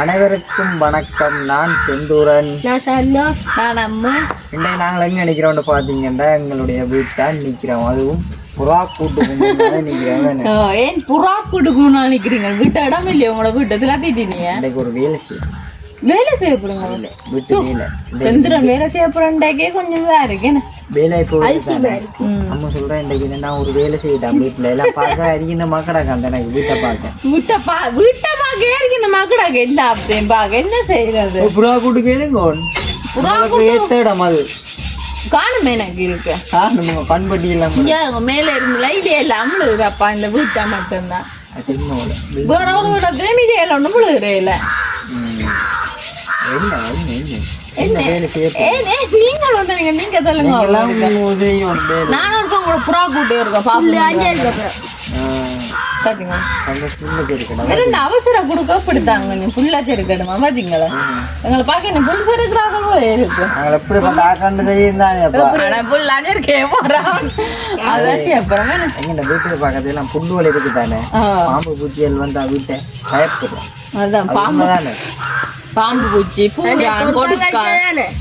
அனைவருக்கும் வணக்கம். நான் செந்தூரன். இன்றைக்கு நாங்கள் எங்க நிக்கிறோம்னு பாத்தீங்கன்னா எங்களுடைய வீட்டான் நிக்கிறோம். அதுவும் புறா கூட்டுக்கு நிக்கிறோம். ஏன் புறா கூட்டுக்கு நிக்கிறீங்க? வீட்டை இடம் இல்லையா உங்களோட வீட்டை திலாத்திட்டீங்க? இன்னைக்கு ஒரு வேலை செய்யப்படுங்க. செந்தூரன் வேலை செய்யப்படுறே கொஞ்சம் இதா இருக்கு. வேலை இப்போ அம்மா சொல்றேன் இன்னைக்கு என்ன ஒரு வேலை செய்யிட்டான் வீட்டுல எல்லாம் பார்க்க அறிகின்ற மக்கடாக்க அந்த எனக்கு வீட்டை பார்க்க வீட்டை பார்க்க அறிகின்ற மக்கடாக்க எல்லாத்தையும் பார்க்க என்ன செய்யறது? புறா கூட்டுக்கு ஏத்தடம் அது காணுமே எனக்கு இருக்கு. காணுங்க பண்பட்டி எல்லாம் மேல இருந்து லைட் எல்லாம் அப்பா இந்த வீட்டை மட்டும்தான். வேற அவங்களோட பிரமிதே எல்லாம் ஒண்ணும் விழுகிறே இல்ல. நீங்கள் வந்து நீங்க சொல்லுங்க. நானும் இருக்கேன் உங்களோட புறா கூட்டே இருக்கேன். அவசர கொடுக்க அப்படித்தாங்க. நீ புல்லா செருக்கணுமா பாத்தீங்களா? எங்களை பாக்க என்ன புல் செருக்கிறாங்க போல இருக்கு. புல்லா செருக்கே போறான். அதாச்சு அப்புறமே எங்க வீட்டுக்கு பக்கத்துல எல்லாம் புல்லுவல் இருக்கு தானே. பாம்பு பூச்சிகள் வந்தா வீட்டை பயப்படுறோம். அதான் பாம்பு தானே. பாம்பு பூச்சி பூஜான் கொடுக்கா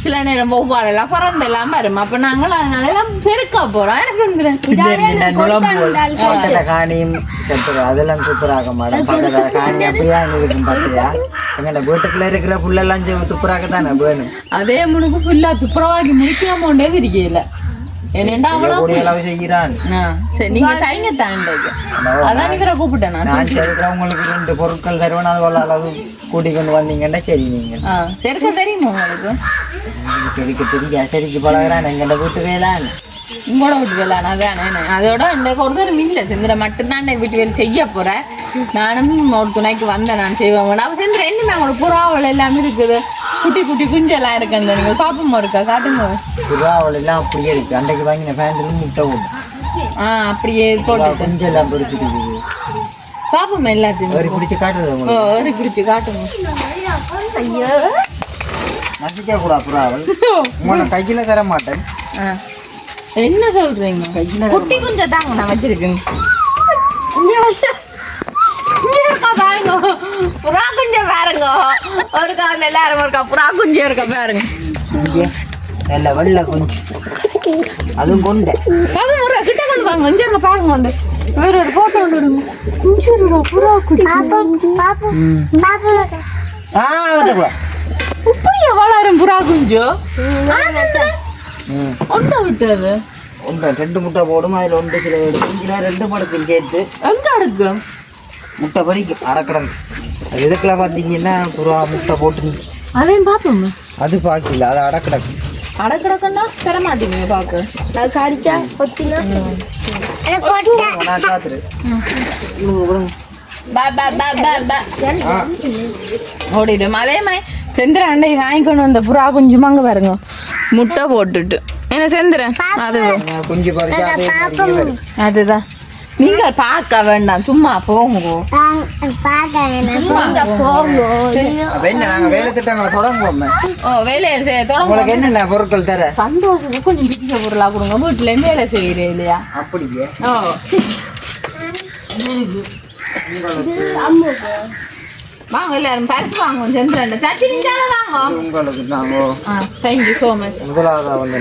சில நேரம் ஒவ்வாள் எல்லாம் பறந்தெல்லாம் வரும். அப்ப நாங்கள் அதனால எல்லாம் செருக்கா போறோம். காணியும் அதெல்லாம் துப்புராக மாட்டோம். பக்கத்துல காணி அப்படியா இருக்கும் பார்த்தியா? எங்கட வீட்டுக்குள்ள இருக்கிற புல்லெல்லாம் துப்புராக தானே வேணும். அதே முனுக்கு புல்லா துப்புரவாக்கி முடிக்காமோண்டே தெரியல. என்னண்டா செய்யறான். நீங்க தைங்க தாண்டீங்க. அதான் இவரை கூப்பிட்டேன் நான். சரிக்கா உங்களுக்கு 2 பொருட்கள் தருவேன். அது போல அளவு கூட்டி கொண்டு வந்தீங்கன்னா சரி. நீங்க செருக்க தெரியுமா உங்களுக்கு? செருக்க தெரியா? செருக்கி பழகிறான் எங்கள்ட வீட்டு வேளாண். உங்களோட வீட்டு வேளாண் அதானே. அதோட இந்த ஒருத்தரும் இல்லை. செந்திர மட்டும்தான் வீட்டு வேலை செய்ய போறேன். நானும் ஒரு துணைக்கு வந்தேன். நான் செய்வேன். அப்ப செந்திர என்னமே அவங்களோட புறாவல் எல்லாமே இருக்குது. குட்டி குட்டி குஞ்செல்லாம் இருக்கு. அந்த நீங்க பாப்பமா இருக்கா? காட்டுங்க. புறாவல் எல்லாம் அப்படியே இருக்கு. அன்றைக்கு வாங்கின ஃபேன்ல முட்டை போட்டு அப்படியே போட்டு குஞ்செல்லாம் பிடிச்சிட்டு பாப்போம். எல்லாத்தையும் பிடிச்சி காட்டுறது. பிடிச்சி காட்டுங்க. ஐயோ நசிக்க கூடா புறாவல். உங்களை கையில தர மாட்டேன். என்ன சொல்றீங்க? குட்டி குஞ்சம் தாங்க நான் வச்சிருக்கேன். பாருங்க புறா குஞ்சம் பாருங்க. ஒரு கால எல்லாரும் இருக்கா புறா குஞ்சம் இருக்க பாருங்க. நல்ல வெள்ளை குஞ்சு அதுவும் கொண்டு கிட்ட கொண்டு வாங்க. கொஞ்சம் பாருங்க. வந்து வேற ஒரு போட்டோ விடுங்க. புறா குஞ்சு இப்படியே வளரும் புறா குஞ்சு. ஒன்றை விட்டது 2 முட்டை போடும். அதில் 1 சில குஞ்சில் 2 படத்தையும் சேர்த்து எங்க அடுக்கும் முட்டை படிக்கும் அடக்கிடங்கு. அது இதுக்கெல்லாம் பார்த்தீங்கன்னா புறா முட்டை போட்டு அதையும் பார்ப்போம். அது பார்க்கல. அது அடக்கிடக்கு. அடக்கிடக்குன்னா தர மாட்டீங்க பார்க்க. அது கடிச்சா கொத்தினா ஓடிடும். அதே மாதிரி செந்திர அண்டை வாங்கிக்கொண்டு வந்த புறா குஞ்சும் அங்கே பாருங்க முட்டை போட்டுட்டு. என்ன செந்திரன் அது குஞ்சு அதுதான். நீங்க பார்க்க வேண்டாம். சும்மா போங்க. வேலை திட்டங்களை தொடங்குவோம். வேலையை தொடங்க என்னென்ன பொருட்கள் தர? சந்தோஷம் கொஞ்சம் பிடிச்ச பொருளா கொடுங்க. வீட்டுலயும் வேலை செய்யறேன் இல்லையா? அப்படியே வாங்க எல்லாரும் பரிசு வாங்குவோம். செந்திரன் சட்டி வாங்க. உங்களுக்கு தாங்க. Thank you so much. முதலாவதா வந்து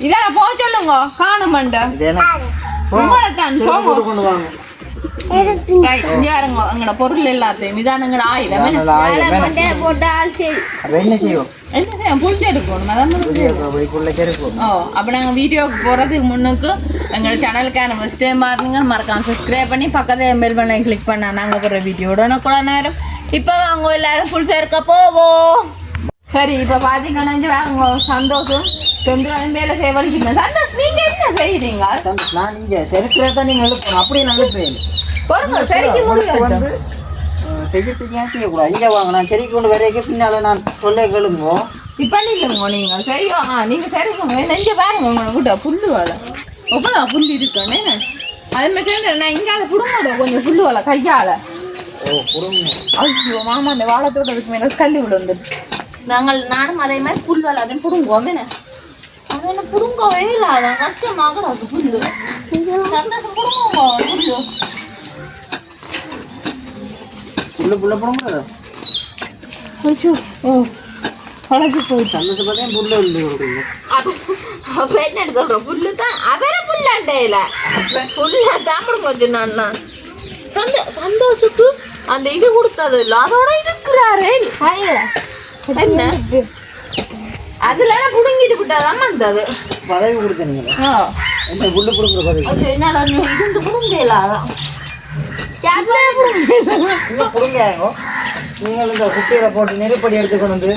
இதான போக சொல்லுங்க. காணுமண்ட கொண்டு வாங்க. எங்கட பொருள் எல்லாத்தையும் இதான எங்கட ஆயுதம். என்ன செய்வோம்? என்ன செய்வோம்? புளிச்சு எடுக்கணும். அப்போ நாங்கள் வீடியோக்கு போகிறதுக்கு முன்னுக்கு எங்களோட சேனலுக்கான ஃபஸ்ட் டைம் பாருங்க. மறக்காம சப்ஸ்கிரைப் பண்ணி பக்கத்தில் பெல் பட்டனை கிளிக் பண்ண நாங்கள் போகிற வீடியோட கூட நேரம். இப்போ வாங்க எல்லாரும் புளிச்சு எடுக்க போவோம். சரி இப்போ பார்த்தீங்கன்னா வாங்க சந்தோஷம் செந்திரன் வேலை செய்ய வலிக்கிறேன் சந்தோஷ் நீங்க என்ன செய்யறீங்க நான் இங்கே செருக்கிறதான் நீங்கள் எழுப்பணும் அப்படியே நான் எழுப்புவேன் பொறுங்க சரிக்கு முடியும் வந்து செய்யறதுக்கு ஏன் செய்யக்கூடாது இங்கே வாங்க நான் செடிக்கு கொண்டு வரைக்கும் பின்னால் நான் சொல்ல கேளுங்கோ இப்ப இல்லைங்க நீங்க சரியா நீங்க சரிங்க நெஞ்ச பாருங்க உங்களை விட்டா புல்லு வேலை எவ்வளோ புல்லு இருக்குன்னு அதே மாதிரி சேர்ந்து நான் இங்கால புடுங்கோட கொஞ்சம் புல்லு வேலை கையால ஐயோ மாமா அந்த வாழைத்தோட இருக்கு மேலே கல்லி விழுந்து நானும் அதே மாதிரி புல் வேலை அதையும் புடுங்குவோம் என்ன அது என்ன புடுங்கவே இல்லை அதான் கஷ்டமாக அது புல்லு சந்தோஷம் புடுங்குவோம் புல்லு புல்ல போடுங்க ஐயோ ஓ பழகி போயிட்டு சந்தோஷத்தை பார்த்தா புல்லு இல்லை அப்ப என்ன சொல்றோம் புல்லு தான் அதே புல்லாண்டே இல்லை புல்லா தாம்படும் கொஞ்சம் நான் சந்தோஷத்துக்கு அந்த இது கொடுத்தது இல்லை அதோட இருக்கிறாரே என்ன அதுல புடுங்கிட்டு விட்டாதான் வந்தது பதவி கொடுத்தீங்களா என்ன புல்லு புடுங்குற பதவி என்னால இருந்து புடுங்கல அதான் புடுங்க நீங்கள் இந்த குப்பையில போட்டு நெருப்படி எடுத்துக்கொண்டு வந்து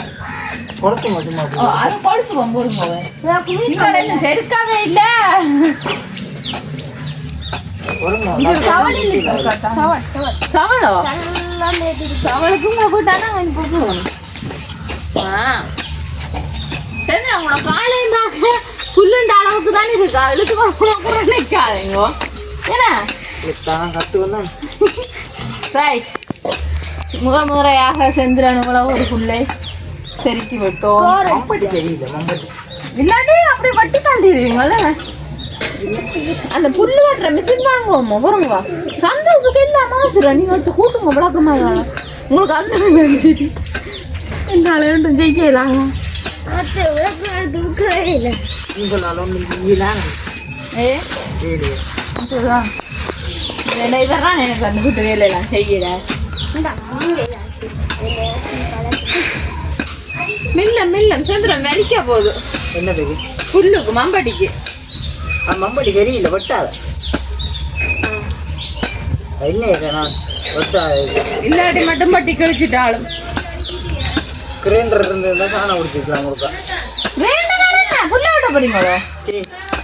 கொடுத்துங்க சும்மா அது கொடுத்துவோம் பொறுங்க செருக்காவே இல்லை உங்களோட காலையும் புல்லுண்ட அளவுக்கு தானே இருக்கா இழுத்து நிற்காதீங்க ஏன்னா கத்துக்கணும் முகமுறையாக செந்திரனுங்கள ஒரு புல்லை செருக்கி விட்டோம் இல்லாட்டி அப்படி வட்டி தாண்டிடுவீங்கல்ல அந்த புல்லு வெட்டுற மிஷின் வாங்குவோமா போறோங்க சந்தோஷத்துக்கு இல்லாம சில நீங்க வச்சு கூட்டுங்க விளக்கமா உங்களுக்கு அந்த என்னால ரெண்டும் ஜெயிக்கலாங்க இவர்தான் எனக்கு அந்த கூட்டு வேலையெல்லாம் செய்யல மில்லம் மில்லம் சந்திரன் மெலிக்க போகுது என்னது புல்லுக்கு மம்பட்டிக்கு மம்பட்டி சரியில்லை வெட்டாத என்ன நான் வெட்டாத இல்லாட்டி மட்டும் பட்டி கழிச்சிட்டாலும் கிரைண்டர் இருந்ததுன்னா சாணம் குடிச்சிக்கலாம் உங்களுக்கு புல்ல விட போறீங்களோ சரி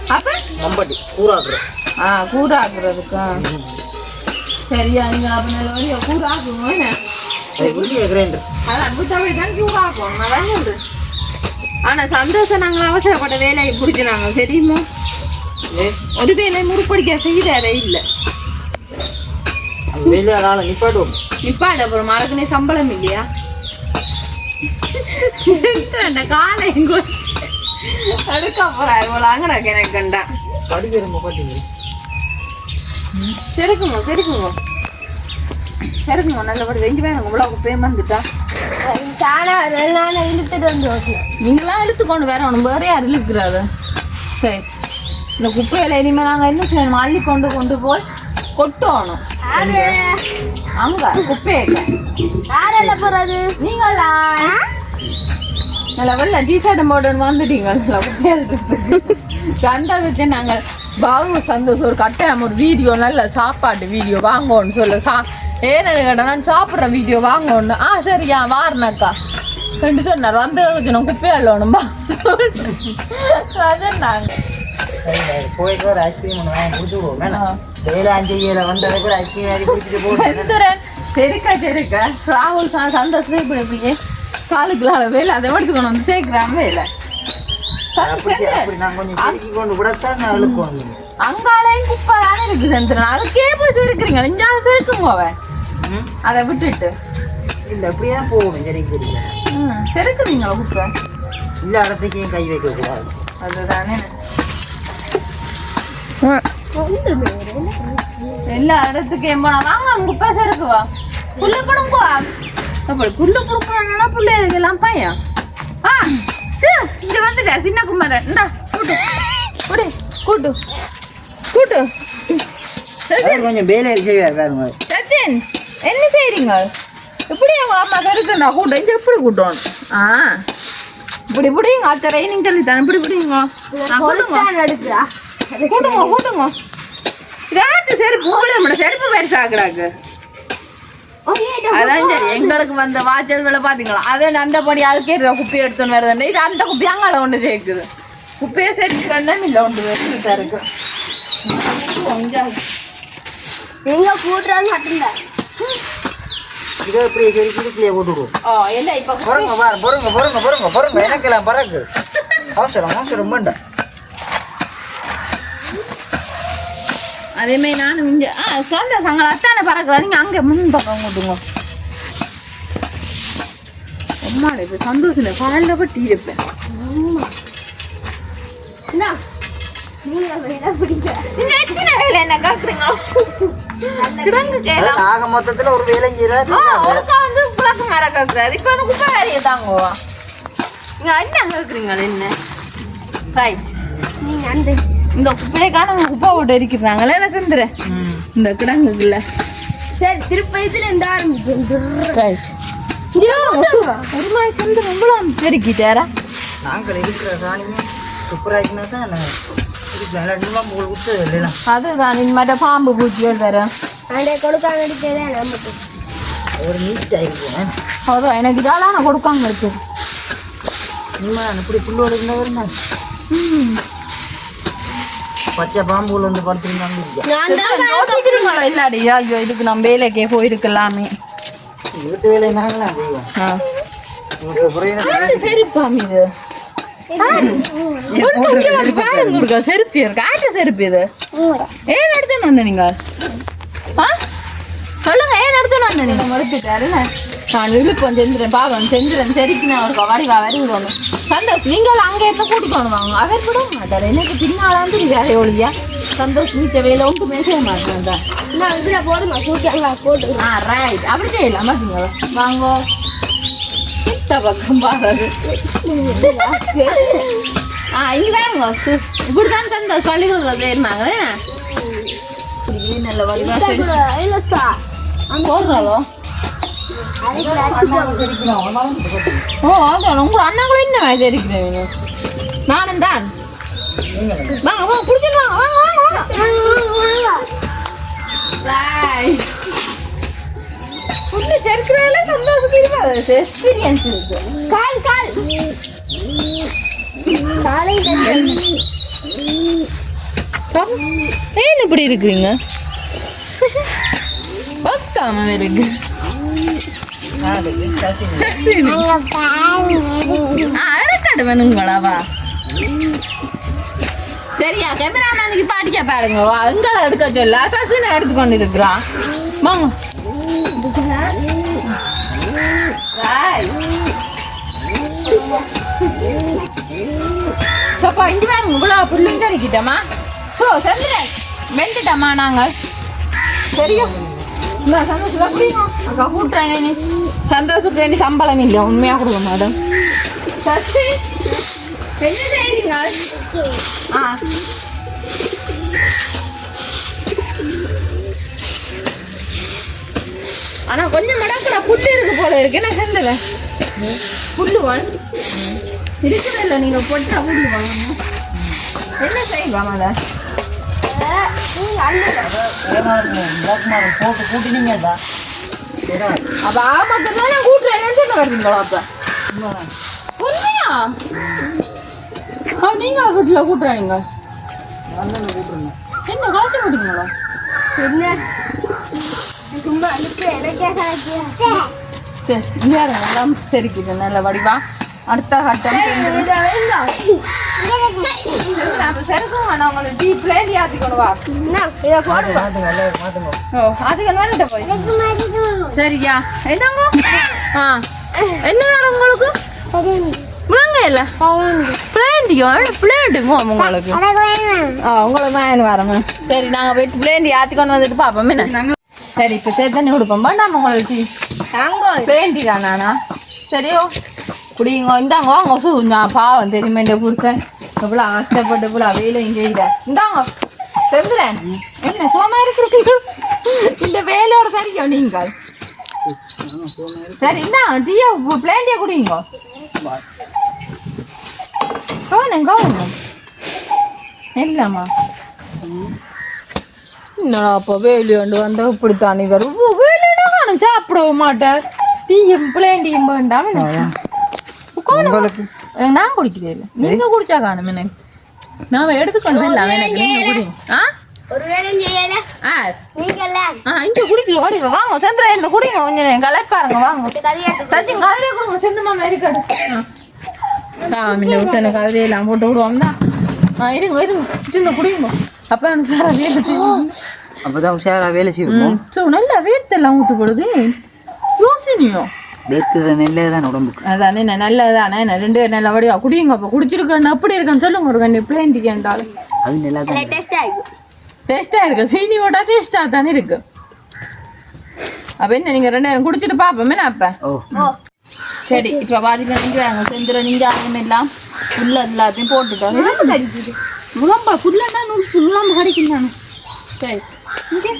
அப்ப மம்பட்டி கூறாக்குறோம் கூறாக்குறதுக்கா சரியா நீங்க அப்ப கூறாக்குவோம் கிரைண்டர் அதான் புத்தவை தான் கூறாக்குவோம் அதான் சொல்றேன் ஆனா சந்தோஷம் நாங்கள் அவசரப்பட்ட வேலையை பிடிச்சினாங்க தெரியுமோ ஒரு வேலை முறுப்படிக்க செய்யறதே இல்லை நிப்பாட அப்புறம் மழைக்குனே சம்பளம் இல்லையா காலை அடுக்க போறாரு அங்கடாக்க எனக்கு கண்டா செருக்குங்க செருக்குங்க செருக்குங்க நல்லபடி வெஞ்சு வேணுங்க இவ்வளோ பேமெண்ட்டுட்டா நீங்களாம் இழுத்துக்கொண்டு வேற ஒன்று வேற யார் இழுக்கிறாரு சரி இந்த குப்பையில இனிமேல் நாங்கள் என்ன செய்யணும் அள்ளி கொண்டு கொண்டு போய் கொட்டணும் அங்க குப்பையை யாரெல்லாம் போறது நீங்களா நல்ல வெள்ள டிஷர்ட்டும் போட்டு வந்துட்டீங்க நல்லா குப்பையில் கண்டதுக்கு நாங்கள் பாபு சந்தோஷம் ஒரு கட்டாயம் ஒரு வீடியோ நல்ல சாப்பாட்டு வீடியோ வாங்கணும்னு சொல்ல ஏன்னு கேட்டா நான் சாப்பிட்ற வீடியோ வாங்கணும் சரியா வாரணக்கா ரெண்டு சொன்னார் வந்து கொஞ்சம் குப்பையை அள்ளணும்பா அதான் நாங்கள் போயிட்டு ஒரு ஐஸ்கிரீம் வாங்கி குடிச்சுடுவோம் வேளாஞ்செய்யில வந்ததை கூட ஐஸ்கிரீம் வாங்கி குடிச்சிட்டு போகிறேன் செருக்க செருக்க ராகுல் சந்தோஷம் இப்படி இப்படியே காலுக்குள்ள வேலை அதை எடுத்துக்கணும் வந்து சேர்க்கிறான் வேலை அங்காலையும் குப்பை தானே இருக்கு சந்திரன் அதுக்கே போய் செருக்குறீங்க இஞ்சாலும் செருக்குங்க அவன் அதை விட்டுட்டு இல்ல அப்படியேதான் போகணும் செருக்கிறீங்க செருக்குறீங்களா குப்பை எல்லா இடத்துக்கும் கை வைக்க கூடாது அதுதானே எல்லா இடத்துக்கும் போனா வாங்க குப்பை செருக்குவா புல்லு படுங்குவா அப்படி புல்லு புடுக்கணும்னா புள்ளை இருக்கலாம் பையன் இங்க வந்துட்டா சின்ன குமாரன் இந்தா கூட்டு கூடு கூட்டு கூட்டு கொஞ்சம் வேலையில் செய்வார் பாருங்க சச்சின் என்ன செய்றீங்க இப்படி உங்க அம்மா கருத்துண்டா கூட்டம் இங்க எப்படி கூட்டணும் இப்படி இப்படிங்க அத்தை ரைனிங் சொல்லித்தானே இப்படி இப்படிங்க கூட்டுங்க கூட்டுங்க ரெண்டு செருப்பு உங்களோட செருப்பு பேர் சாக்குறாங்க அதான் சரி எங்களுக்கு வந்த வாய்ச்சல்களை பாத்தீங்களா அதை அந்தபடி அதுக்கே குப்பி எடுத்துன்னு வருதுன்னு இது அந்த குப்பி அங்கால ஒன்று சேர்க்குது குப்பையை சரிக்கிறேன்னா இல்லை ஒன்று வேறு இருக்கு கொஞ்சம் நீங்கள் கூட்டுறது மட்டும்தான் இதை இப்படி சரி இதுக்குள்ளேயே போட்டுவிடுவோம். இல்லை இப்போ பொறுங்க எனக்கெல்லாம் பறக்கு அவசரம் வேண்டாம். அதேமாதிரி நானும் இங்கே சொந்த சங்கடம் அத்தானே பறக்குறா நீங்கள் அங்கே முன் பக்கம் கூட்டுங்க. அம்மாடி இப்போ சந்தோஷம் காலையில் பட்டி இருப்பேன். நீங்க எத்தனை வேலை என்ன கேக்குறீங்க? கிடங்கு கேலாம் ஆக மொத்தத்துல ஒரு வேலைங்கிற ஒருக்கா வந்து புளக்கு மேல கேக்குறாரு. இப்போ வந்து குப்பை வேலையை தாங்குவா. நீங்க என்ன கேக்குறீங்க? என்ன ரைட் நீங்க அந்த இந்த குப்பையக்கான குப்பை போட்டு அடிக்கிறாங்களே என்ன செஞ்சுறேன் இந்த கிடங்குக்குள்ள. சரி திருப்பதியில் இந்த ஆரம்பிச்சு ரைட் ஒரு மாதிரி செஞ்சு ரொம்ப பெருக்கிட்டாரா? நாங்கள் இருக்கிற காணியும் சூப்பராகினா தான் அதுதான் இந்த மாதிரி பாம்பு பூச்சிகள் தரேன். கொடுக்காம இருக்கிறதே நமக்கு ஒரு நீட் ஆகிருக்கேன். அதான் எனக்கு இதால கொடுக்காம இருக்கு. நான் இப்படி புல்லோடு இருந்தவருமா பச்சை பாம்புல வந்து படுத்துருந்தாங்க. இல்லாடி ஐயோ இதுக்கு நம்ம வேலைக்கே போயிருக்கலாமே. வீட்டு வேலை நாங்களா செய்வோம். சரிப்பாமி இது செருப்பி இருக்கு. ஆட்ட செருப்பு இது ஏன் எடுத்துன்னு வந்த நீங்க? சொல்லுங்க ஏன் எடுத்துன்னு வந்த நீங்க? மறுத்துட்டாரு நான் இழுப்பேன் செஞ்சுறேன் பாவம் செஞ்சுறேன் சரிக்கு நான் ஒரு வடிவா வருவோம். சந்தோஷ் நீங்கள் அங்கே இருந்து கூட்டிக்கொண்டு வாங்க. அவர் கூட மாட்டார். எனக்கு பின்னாலாந்து நீ வேற ஒழியா சந்தோஷ் வீட்டை வேலை ஒன்றுமே செய்ய மாட்டேன். நான் இதில் போடுங்க போட்டு ரைட் அப்படி செய்யலாம் பார்த்தீங்களா? வாங்கோ இந்த பக்கம் பாரு. இங்க வேணுங்க இப்படிதான் தந்த பள்ளிக்கூடத்தில் இருந்தாங்க. நல்ல வடிவா போடுறதோ அதான் உங்க அண்ணா கூட என்ன வேலை இருக்கிறேன். நானும் தான் வாங்க வாங்க குடிச்சுட்டு வாங்க வாங்க புல்லு செருக்கிறதுல சந்தோஷத்துக்கு இருக்காது. எக்ஸ்பீரியன்ஸ் இருக்கு. கால் காலை ஏன் இப்படி இருக்குங்க? பக்காம இருக்கு. அழகாடு வேணுங்களாவா? சரியா கேமராமேனுக்கு பாட்டிக்க பாருங்க. எங்களை எடுக்க சொல்ல சசினை எடுத்துக்கொண்டு இருக்கிறான். வாங்க சப்பா இங்க வேணுங்க. இவ்வளோ புல்லுங்க இருக்கிட்டோமா? செஞ்சுறேன் வெண்டுட்டோமா நாங்கள். சரியா இந்த சந்தோஷம் புரியுங்க அக்கா கூட்டுறேன். நீ சந்தோஷத்துக்கு நீ சம்பளம் இல்லை உண்மையாக கொடுக்க மேடம். சசி என்ன செய்றீங்க? ஆனால் கொஞ்சம் மடக்கடா புல்லு இருக்கு போல இருக்கு. என்ன செஞ்சுறேன் புல்லுவான் இருக்கிற இல்லை. நீங்கள் பொட்டா புல்லு வாங்க. என்ன செய்யலாம் அதை போட்டு கூட்டினீங்கடா. அப்ப ஆமாக்கா கூட்டுறேன்னு சொல்ல வர்றீங்களா? அப்ப உண்மையா நீங்க வீட்டுல கூட்டுறாங்க என்ன கலக்க மாட்டீங்களா? என்ன சும்மா அனுப்பி எனக்கே சரி இங்க எல்லாம் சரிக்குது நல்ல வடிவா. அடுத்த கட்டம் செருக்கும் வேணாம். உங்களுக்கு டீ பிளேன் யாத்திக்கணும் வா. இதை போடுங்க அதுக்கு வந்துட்டு போய் சரியா என்னங்க? என்ன வேணும் உங்களுக்கு? முழங்க இல்லை பிளேண்டியோ பிளேண்டுங்க உங்களுக்கு. உங்களுக்கு வேணும் வரங்க. சரி நாங்கள் போயிட்டு பிளேண்டி யாத்திக்கொண்டு வந்துட்டு பார்ப்போம். என்ன சரி இப்போ சரி தண்ணி கொடுப்போம். வேண்டாம் உங்களுக்கு பிளேண்டி தானா? சரியோ குடிங்க இந்தாங்க வாங்க. நான் பாவம் தெரியுமா இந்த புருஷன் எவ்வளோ கஷ்டப்பட்டு இவ்வளோ வேலை இங்கே இந்தாங்க செஞ்சுறேன். என்ன சோமா இருக்கிறீங்க? இந்த வேலையோட சரியா நீங்கள்? சரி இந்தா டீயா பிளேண்டியா குடிங்க. கவனம் கவனம் இல்லைம்மா. என்னடா அப்போ வேலையாண்டு வந்தா இப்படித்தான் வரும். வேலையிட காணும் சாப்பிடவும் மாட்டேன். டீயும் பிளேண்டியும் வேண்டாம். நான் குடிக்கிறேன் இல்லை. நீங்கள் குடிச்சா காணும் எனக்கு. நான் எடுத்துக்கொண்டு வரலாம் எனக்கு நீங்க குடிங்க ஒரு வேலையும் செய்யல நீங்கல்ல இங்க குடிக்கிறோம் ஓடி வாங்க சந்திரா இந்த குடிங்க கொஞ்சம் கலர் பாருங்க வாங்க கதையாட்டு சச்சின் கதையை கொடுங்க செந்து மாமா இருக்காது மின்ன கதையெல்லாம் போட்டு விடுவோம் தான் இருங்க சின்ன குடிங்க அப்போ உஷாரா வேலை செய்வோம் அப்பதான் உஷாரா வேலை செய்வோம் நல்லா வேர்த்தெல்லாம் ஊற்றப்படுது யோசனையோ வேர்க்கிற நெல்லே தான் உடம்புக்கு அதானே நல்லதானே 2 பேர் நல்ல வடிவா குடிங்க அப்போ குடிச்சிருக்கேன் அப்படி இருக்கேன்னு சொல்லுங்க ஒரு கண்ணு பிளேண்டி கேட்டாலும் அது நல்லா தான் டேஸ்டா இருக்கு டேஸ்டா இருக்கு சீனி போட்டா டேஸ்டா தானே இருக்கு அப்ப என்ன நீங்க 2 நேரம் குடிச்சிட்டு பாப்போமே நான் அப்ப ஓ சரி இப்ப பாத்தீங்கன்னா நீங்க செந்துற நீங்க ஆகும் எல்லாம் புல்ல எல்லாத்தையும் போட்டுட்டோம் கடிக்குது முழம்பா புல்லன்னா முழம்பு கடிக்கிறானு சரி இங்கே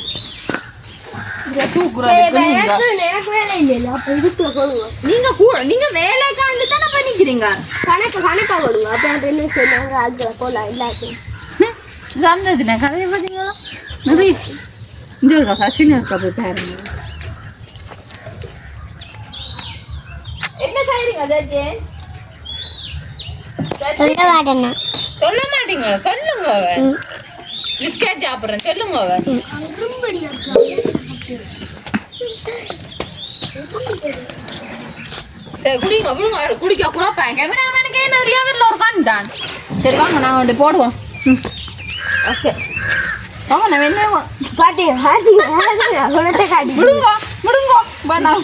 எனக்கு வேலை இல்லையா அப்ப இதுக்குள்ள போடுவோம் நீங்க வேலைக்காண்டு தானே பண்ணிக்கிறீங்க கணக்கா போடுவோம் அப்ப என்ன சொன்னாங்க அதுல போலாம் எல்லாத்தையும் சந்ததுண்ணே கதையை பார்த்தீங்களா நிறைய இங்கே இருக்கா சசினி இருக்கா போய் பாருங்க என்ன செய்றீங்க அஜய் சொல்ல மாட்டீங்க சொல்லுங்க பிஸ்கட் சாப்பிட்றேன் சொல்லுங்க சரி குடிங்க விடுங்க குடிக்க கூட கேமராமேனுக்கு நிறைய பேரில் ஒரு கண் தான் சரி வாங்க நாங்கள் வந்து போடுவோம் ஓகே வாங்க நான் வெண்ணெய் பாட்டி குணத்தை காட்டி விடுங்க விடுங்க வேணாம்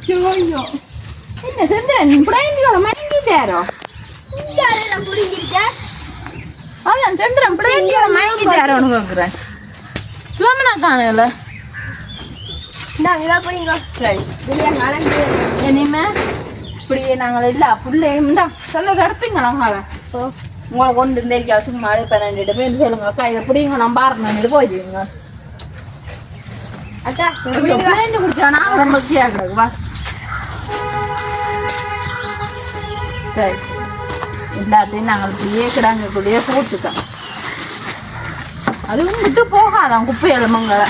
ஐயோ என்ன செந்திரன் பிள்ளைங்களோட மயங்கிட்டாரோ புரிஞ்சிருக்கேன் அதான் செந்திரன் பிள்ளைங்களோட மயங்கிட்டாரோன்னு கேட்குறேன் சுவாமனா காணல இதான் புரியுங்க சரி நாளைக்கு இனிமே இப்படியே நாங்கள் இல்லை பிள்ளையும் தான் சொல்ல கிடப்பீங்க நாங்கள் உங்களை கொண்டு இருந்தேக்கா சும்மா இப்போ 2 பேர் சொல்லுங்க அக்கா இதை பிடிங்க நான் பாருங்க போயிடுவீங்க அக்கா பிள்ளைங்க குடிச்சானா ரொம்ப கிடக்கு வா சரி எல்லாத்தையும் நாங்கள் இப்படியே கிடாங்கக்குள்ளேயே போட்டுக்கோம் அதுவும் விட்டு போகாதான் குப்பை எலும்புங்களை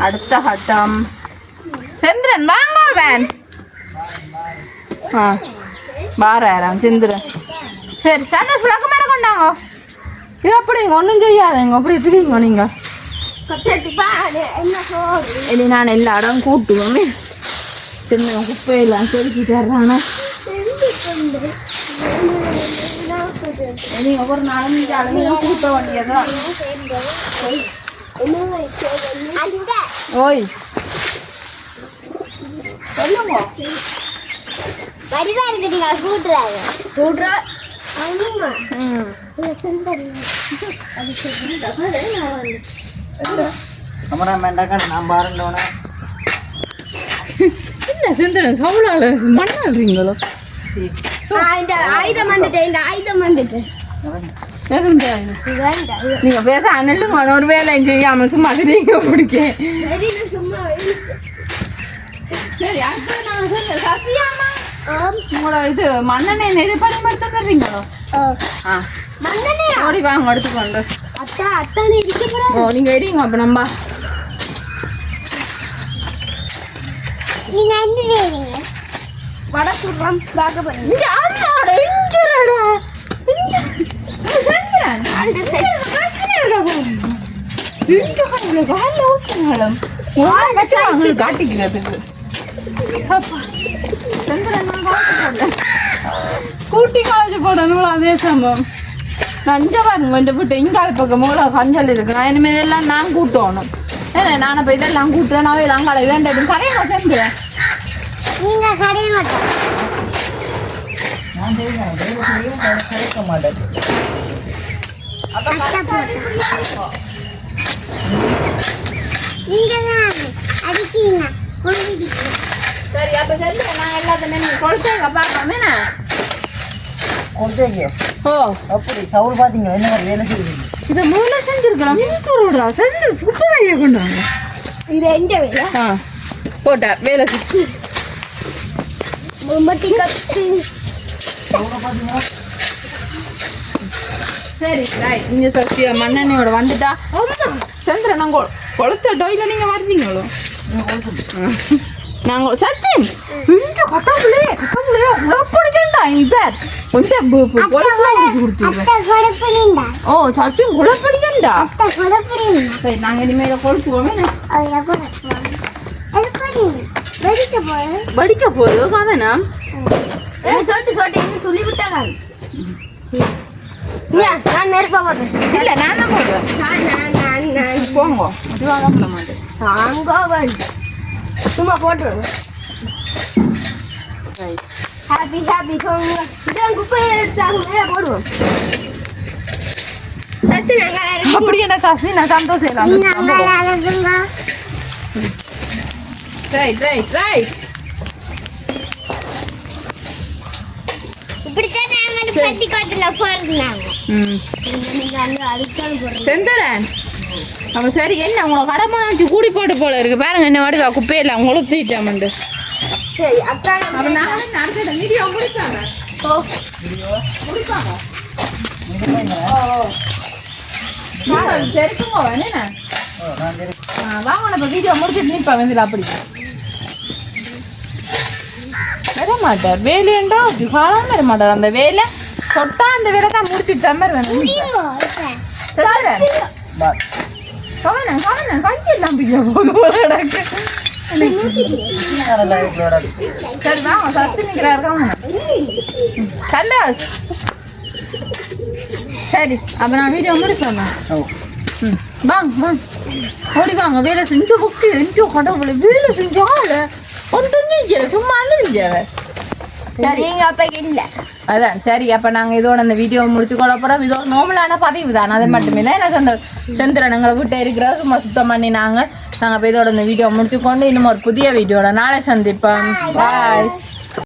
அடுத்த கட்டம் செந்திரன் வாங்க வேன் வாராம் செந்திரன் சரி சண்டை சுழக்க மாதிரி கொண்டாங்க இது அப்படிங்க ஒன்றும் செய்யாதுங்க அப்படி திரிங்க நீங்கள் இனி நான் எல்லா இடம் கூட்டுவோமே சின்ன குப்பையெல்லாம் செலுத்திட்டு வர்றானே நீங்கள் ஒரு நாலஞ்சு அளவு கூட்ட வேண்டியதான் ஓய் சொல்லுங்க வடிவா இருக்குதுங்க கூட்டுறாங்க கூட்டுறா கேமராமேன்டாக்கா நான் பாருண்டோனே என்ன செந்திரன் சவுளால மண்ணாடுறீங்களோ இந்த ஆயுதம் வந்துட்டு நீங்க பேச அண்ணலுங்க ஒரு வேலை செய்யாம சும்மா சரிங்க பிடிக்க சரி சசியாமா உங்களோட இது மண்ணெண்ணெய் நெருப்படி மட்டும் தர்றீங்களோ ஓடி வாங்க எடுத்துக்கொண்டு ஓ நீங்க எரியுங்க அப்ப நம்ம வடை சுடுறோம் பார்க்க போறீங்க காட்டிக்கிறதுக்கு கூட்டி காலேஜ் போடணும் அதே சம்பவம் நஞ்ச பாருங்க இந்த விட்டு இங்கால பக்கம் மூளை கஞ்சல் இருக்கு நான் இனிமேல் இதெல்லாம் நான் கூட்டணும் ஏன்னா நான் இப்போ இதெல்லாம் கூட்டுறேன் நான் இதெல்லாம் காலை இதான் கரையை சேர்ந்துறேன் நீங்க கடைய மாட்டேன் நான் கிடைக்க மாட்டேன் நீங்க தான் அடிக்கீங்க சரி அப்போ சரி நான் எல்லாத்தையுமே நீங்கள் கொடுத்தேங்க பார்க்காமே கொடுத்தீங்க ஓ அப்படி சவுல் பார்த்தீங்களா என்ன மாதிரி வேலை செய்யுங்க இதை மூளை செஞ்சுருக்கலாம் மீன்கூடா செஞ்சு சுட்டு வேலையை கொண்டாங்க இது எந்த வேலை போட்டார் வேலை சுற்றி மும்பட்டி கத்து சரி ரைட் இங்கே சசியா மண்ணெண்ணையோட வந்துட்டா சந்திரன் நாங்கள் கொளுத்தட்டோ இல்லை நீங்கள் வருவீங்களோ நாங்கள் சச்சின் இந்த கட்டப்புலே குழப்படிக்கண்டா நீ பேர் கொஞ்சம் கொடுத்துருவேன் ஓ சச்சின் குழப்படிக்கண்டா சரி நாங்கள் இனிமேல் கொடுத்துவோமே படிக்க போகுது காதனா சொல்லி விட்டாங்க நான் நெருப்பா போடுறேன் இல்ல நான் தான் போடுவேன் போங்க இதுவாக போட மாட்டேன் தாங்க சும்மா போட்டுருங்க ஹாப்பி ஹாப்பி சொல்லுங்க இதான் குப்பையை எடுத்தாங்க மேலே போடுவோம் சசி நாங்கள் அப்படி என்ன சசி நான் சந்தோஷம் ரைட் ரைட் ரைட் இப்படித்தான் நாங்கள் பள்ளிக்கூடத்துல போயிருந்தாங்க செந்தரன் அவன் சரி என்ன உங்களை கடமை வச்சு கூடி போட்டு போல இருக்கு பாருங்க என்ன வாடி குப்பையில அவங்கள தூக்கிட்டாமண்டு சரி அக்கா அவன் நான் நடத்த வீடியோ முடிப்பாங்க ஓ முடிப்பாங்க சரிக்குங்க என்ன வாங்க நம்ம வீடியோ முடிச்சுட்டு நிற்பா வந்து அப்படி வர மாட்டார் வேலையண்டா அப்படி காலம் வர மாட்டார் அந்த வேலை தொட்டா அந்த வேலை தான் முடிச்சுட்டு மாதிரி வேணும் கவனம் கவனம் கையெல்லாம் பிடிக்க போது போல கிடக்கு சரி வாங்க சத்து நிற்கிறாரு கவனம் சந்தாஸ் சரி அப்போ நான் வீடியோ முடிப்பேன் ம் வாங்க வாங்க ஓடி வாங்க வேலை செஞ்சு புக்கு எஞ்சோ கடவுளை வேலை செஞ்சால ஒன்றும் செஞ்சல சும்மா வந்துருஞ்சாவ சரி நீங்கள் அப்போ இல்லை அதான் சரி அப்போ நாங்கள் இதோட அந்த வீடியோ முடிச்சு கொள்ள போகிறோம் இதோட நார்மலான பதிவு தான் அது மட்டுமே தான் என்ன சந்திரன் எங்களை விட்டு இருக்கிற சும்மா சுத்தம் பண்ணி நாங்கள் இப்போ இதோட இந்த வீடியோ முடிச்சுக்கொண்டு இன்னும் ஒரு புதிய வீடியோட நாளை சந்திப்போம் பாய்